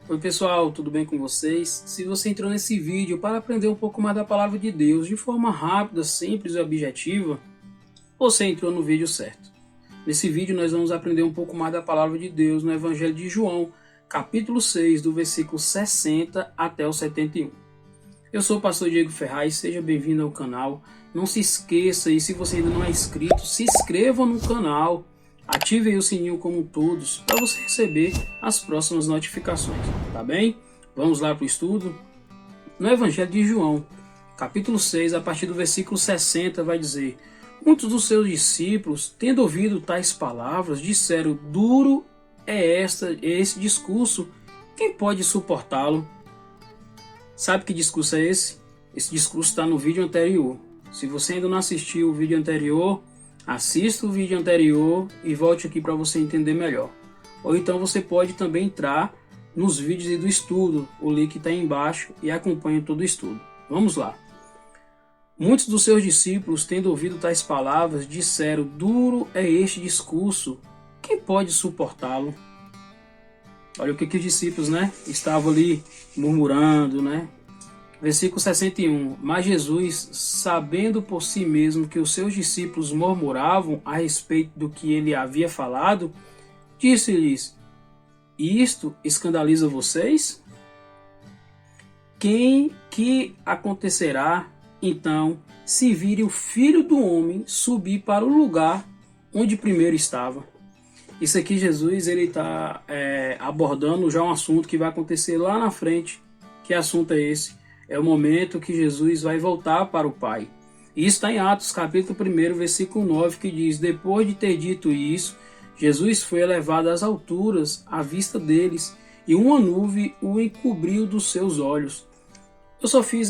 Oi pessoal, tudo bem com vocês? Se você entrou nesse vídeo para aprender um pouco mais da palavra de Deus de forma rápida, simples e objetiva, você entrou no vídeo certo. Nesse vídeo nós vamos aprender um pouco mais da palavra de Deus no Evangelho de João, capítulo 6, do versículo 60 até o 71. Eu sou o pastor Diego Ferraz, seja bem-vindo ao canal. Não se esqueça, e se você ainda não é inscrito, se inscreva no canal. Ative aí o sininho como todos para você receber as próximas notificações, tá bem? Vamos lá para o estudo. No Evangelho de João, capítulo 6, a partir do versículo 60, vai dizer: muitos dos seus discípulos, tendo ouvido tais palavras, disseram: duro é esse discurso, quem pode suportá-lo? Sabe que discurso é esse? Esse discurso está no vídeo anterior. Se você ainda não assistiu o vídeo anterior, assista o vídeo anterior e volte aqui para você entender melhor. Ou então você pode também entrar nos vídeos do estudo, o link está aí embaixo, e acompanhe todo o estudo. Vamos lá. Muitos dos seus discípulos, tendo ouvido tais palavras, disseram: duro é este discurso, quem pode suportá-lo? Olha o que os discípulos, estavam ali murmurando, Versículo 61. Mas Jesus, sabendo por si mesmo que os seus discípulos murmuravam a respeito do que ele havia falado, disse-lhes: isto escandaliza vocês? Que acontecerá então se vire o Filho do Homem subir para o lugar onde primeiro estava? Isso aqui Jesus ele está abordando já um assunto que vai acontecer lá na frente. Que assunto é esse? É o momento que Jesus vai voltar para o Pai. E isso está em Atos capítulo 1, versículo 9, que diz: depois de ter dito isso, Jesus foi elevado às alturas à vista deles, e uma nuvem o encobriu dos seus olhos. Eu só fiz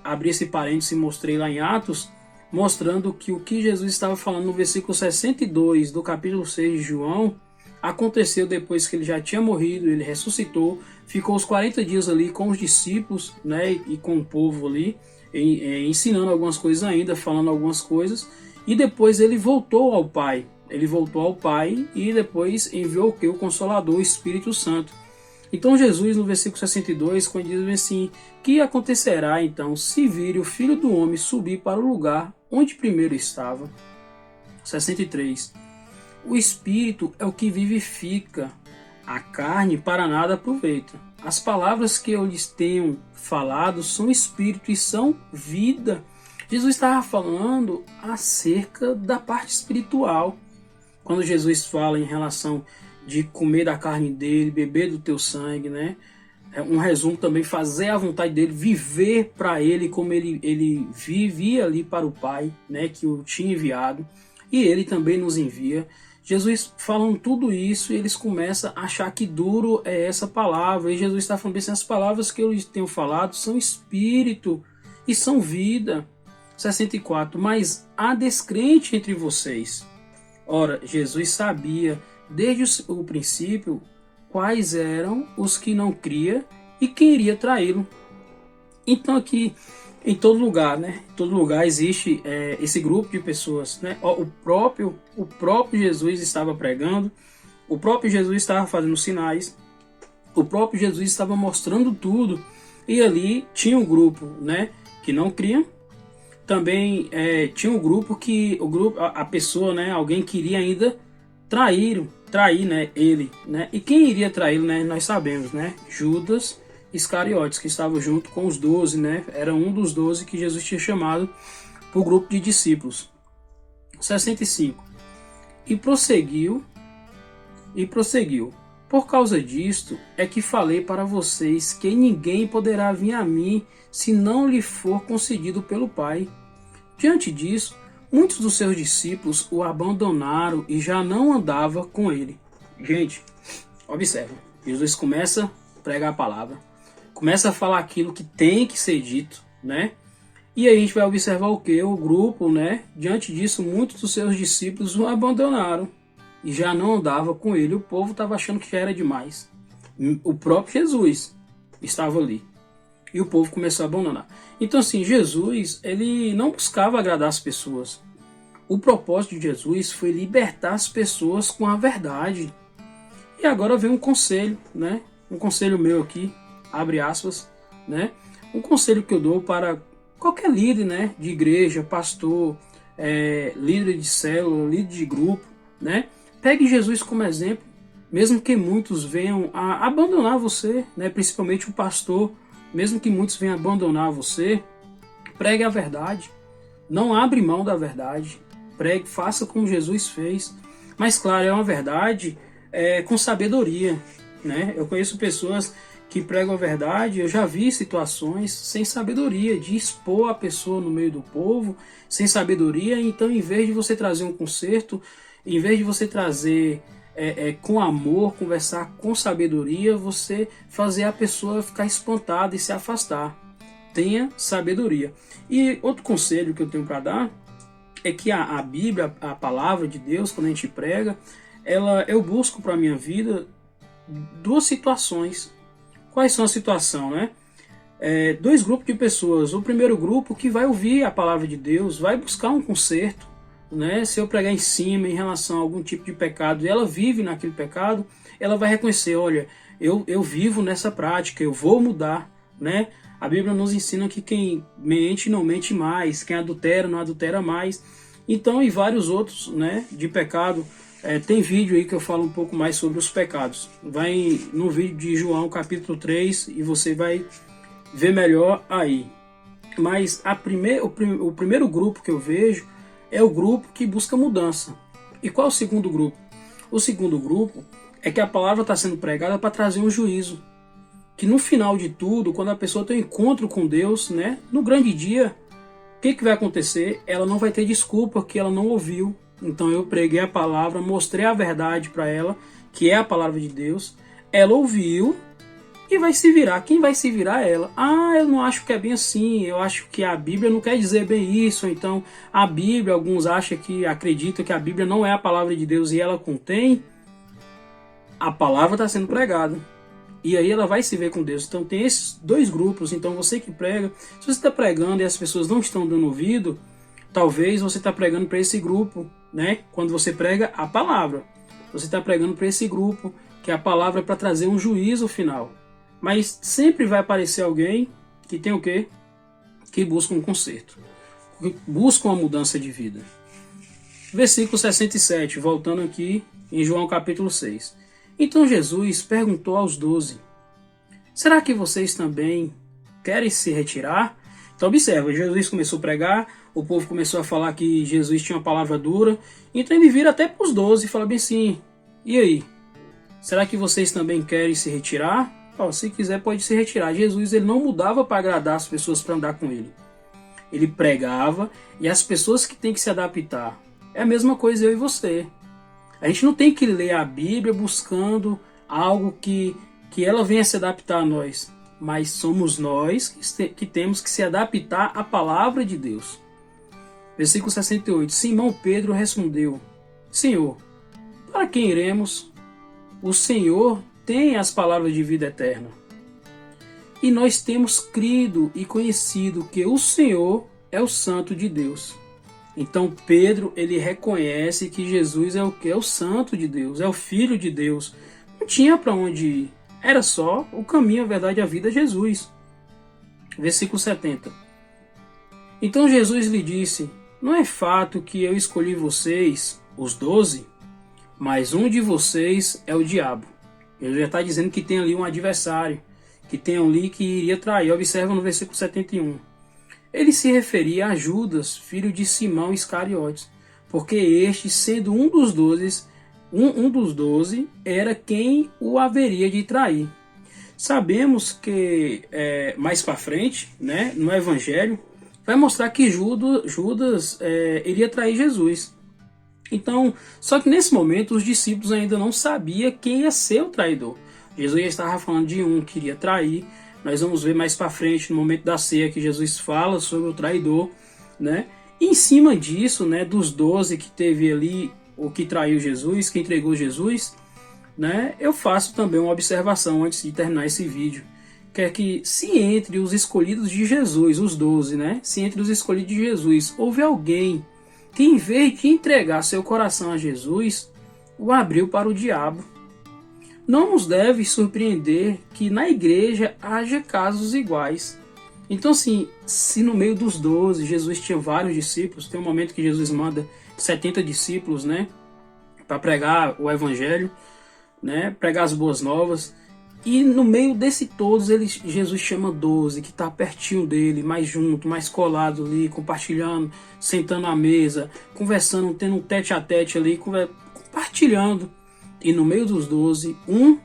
abri esse parênteses e mostrei lá em Atos, mostrando que o que Jesus estava falando no versículo 62 do capítulo 6 de João aconteceu depois que ele já tinha morrido, ele ressuscitou, ficou os 40 dias ali com os discípulos, e com o povo ali, ensinando algumas coisas ainda, falando algumas coisas, e depois ele voltou ao Pai. Ele voltou ao Pai e depois enviou o Consolador, o Espírito Santo. Então Jesus, no versículo 62, quando diz assim: que acontecerá então se vire o Filho do Homem subir para o lugar onde primeiro estava? 63. O Espírito é o que vivifica, a carne para nada aproveita. As palavras que eu lhes tenho falado são Espírito e são vida. Jesus estava falando acerca da parte espiritual. Quando Jesus fala em relação de comer da carne dele, beber do teu sangue, É um resumo também, fazer a vontade dele, viver para ele como ele vivia ali para o Pai, que o tinha enviado, e ele também nos envia. Jesus falando tudo isso, e eles começam a achar que duro é essa palavra, e Jesus está falando assim: as palavras que eu lhes tenho falado são espírito e são vida. 64. Mas há descrente entre vocês. Ora, Jesus sabia desde o princípio quais eram os que não criam e quem iria traí-lo. Então aqui, em todo lugar, em todo lugar existe esse grupo de pessoas, O próprio Jesus estava pregando, o próprio Jesus estava fazendo sinais, o próprio Jesus estava mostrando tudo, e ali tinha um grupo, que não cria. Também tinha um grupo que a pessoa, alguém queria ainda trair, ele, E quem iria traí-lo, nós sabemos, Judas Iscariotes, que estava junto com os 12, Era um dos 12 que Jesus tinha chamado para o grupo de discípulos. 65. E prosseguiu. Por causa disto é que falei para vocês que ninguém poderá vir a mim se não lhe for concedido pelo Pai. Diante disso, muitos dos seus discípulos o abandonaram e já não andava com ele. Gente, observa. Jesus começa a pregar a palavra, começa a falar aquilo que tem que ser dito, E aí a gente vai observar o que? O grupo, Diante disso, muitos dos seus discípulos o abandonaram e já não andava com ele. O povo estava achando que já era demais. O próprio Jesus estava ali. E o povo começou a abandonar. Então assim, Jesus, ele não buscava agradar as pessoas. O propósito de Jesus foi libertar as pessoas com a verdade. E agora vem um conselho, um conselho meu aqui, abre aspas, né? Um conselho que eu dou para qualquer líder, né? De igreja, pastor, líder de célula, líder de grupo, né? Pegue Jesus como exemplo, mesmo que muitos venham a abandonar você, né? Principalmente o pastor, mesmo que muitos venham abandonar você, pregue a verdade, não abre mão da verdade, pregue, faça como Jesus fez, mas claro, é uma verdade com sabedoria, né? Eu conheço pessoas que pregam a verdade, eu já vi situações sem sabedoria, de expor a pessoa no meio do povo, sem sabedoria. Então, em vez de você trazer um conserto, em vez de você trazer com amor, conversar com sabedoria, você fazer a pessoa ficar espantada e se afastar. Tenha sabedoria. E outro conselho que eu tenho para dar é que a Bíblia, a palavra de Deus, quando a gente prega, eu busco para a minha vida duas situações. Quais são a situação, né? Dois grupos de pessoas. O primeiro grupo que vai ouvir a palavra de Deus, vai buscar um conserto, né? Se eu pregar em cima em relação a algum tipo de pecado e ela vive naquele pecado, ela vai reconhecer, olha, eu vivo nessa prática, eu vou mudar, né? A Bíblia nos ensina que quem mente não mente mais, quem adultera não adultera mais. Então, e vários outros, né, de pecado. Tem vídeo aí que eu falo um pouco mais sobre os pecados. Vai no vídeo de João capítulo 3 e você vai ver melhor aí. Mas o primeiro grupo que eu vejo é o grupo que busca mudança. E qual é o segundo grupo? O segundo grupo é que a palavra está sendo pregada para trazer um juízo. Que no final de tudo, quando a pessoa tem um encontro com Deus, né, no grande dia, o que vai acontecer? Ela não vai ter desculpa que ela não ouviu. Então eu preguei a palavra, mostrei a verdade para ela, que é a palavra de Deus. Ela ouviu e vai se virar. Quem vai se virar é ela. Ah, eu não acho que é bem assim. Eu acho que a Bíblia não quer dizer bem isso. Então a Bíblia, alguns acreditam que a Bíblia não é a palavra de Deus e ela contém. A palavra está sendo pregada. E aí ela vai se ver com Deus. Então tem esses dois grupos. Então você que prega, se você está pregando e as pessoas não estão dando ouvido, talvez você está pregando para esse grupo, né? Quando você prega a palavra, você está pregando para esse grupo, que a palavra é para trazer um juízo final. Mas sempre vai aparecer alguém que tem o quê? Que busca um conserto, que busca uma mudança de vida. Versículo 67, voltando aqui em João capítulo 6. Então Jesus perguntou aos 12, será que vocês também querem se retirar? Então observa, Jesus começou a pregar, o povo começou a falar que Jesus tinha uma palavra dura, então ele vira até para os 12 e fala bem assim, e aí? Será que vocês também querem se retirar? Se quiser pode se retirar. Jesus ele não mudava para agradar as pessoas para andar com ele. Ele pregava e as pessoas que têm que se adaptar. É a mesma coisa eu e você. A gente não tem que ler a Bíblia buscando algo que ela venha se adaptar a nós. Mas somos nós que temos que se adaptar à palavra de Deus. Versículo 68. Simão Pedro respondeu, Senhor, para quem iremos? O Senhor tem as palavras de vida eterna. E nós temos crido e conhecido que o Senhor é o Santo de Deus. Então Pedro ele reconhece que Jesus é o que? É o Santo de Deus, é o Filho de Deus. Não tinha para onde ir. Era só o caminho, a verdade e a vida, Jesus. Versículo 70. Então Jesus lhe disse, não é fato que eu escolhi vocês, os 12, mas um de vocês é o diabo. Ele já está dizendo que tem ali um adversário, que tem ali que iria trair. Observa no versículo 71. Ele se referia a Judas, filho de Simão Iscariotes, porque este, sendo um dos 12, era quem o haveria de trair. Sabemos que mais para frente, né, no Evangelho, vai mostrar que Judas iria trair Jesus. Então, só que nesse momento os discípulos ainda não sabiam quem ia ser o traidor. Jesus já estava falando de um que iria trair. Nós vamos ver mais para frente, no momento da ceia, que Jesus fala sobre o traidor, né? E em cima disso, né, dos 12 que teve ali, o que traiu Jesus, que entregou Jesus, né, eu faço também uma observação antes de terminar esse vídeo, que é que se entre os escolhidos de Jesus, os 12, né, se entre os escolhidos de Jesus, houve alguém que em vez de entregar seu coração a Jesus, o abriu para o diabo. não nos deve surpreender que na igreja haja casos iguais. Então, assim, se no meio dos 12 Jesus tinha vários discípulos, tem um momento que Jesus manda 70 discípulos, né, para pregar o evangelho, né, pregar as boas novas, e no meio desse todos Jesus chama 12, que está pertinho dele, mais junto, mais colado ali, compartilhando, sentando à mesa, conversando, tendo um tete a tete ali, compartilhando. E no meio dos 12, um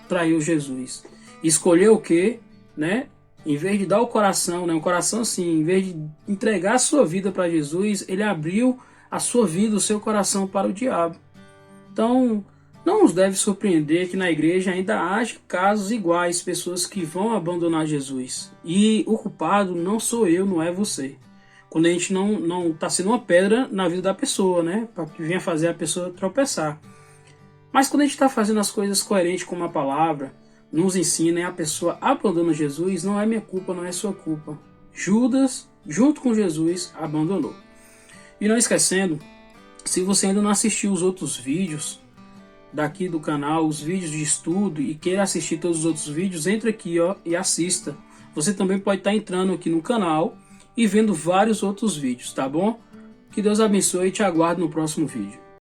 traiu Jesus. Escolheu o quê? Né? Em vez de dar o coração, né? Um coração assim, em vez de entregar a sua vida para Jesus, ele abriu a sua vida, o seu coração para o diabo. Então, não nos deve surpreender que na igreja ainda haja casos iguais, pessoas que vão abandonar Jesus. E o culpado não sou eu, não é você. Quando a gente não está sendo uma pedra na vida da pessoa, né? Para que venha fazer a pessoa tropeçar. Mas quando a gente está fazendo as coisas coerentes como a palavra nos ensina e a pessoa abandona Jesus, não é minha culpa, não é sua culpa. Judas, junto com Jesus, abandonou. E não esquecendo, se você ainda não assistiu os outros vídeos daqui do canal, os vídeos de estudo, e queira assistir todos os outros vídeos, entre aqui e assista. Você também pode estar entrando aqui no canal e vendo vários outros vídeos, tá bom? Que Deus abençoe e te aguardo no próximo vídeo.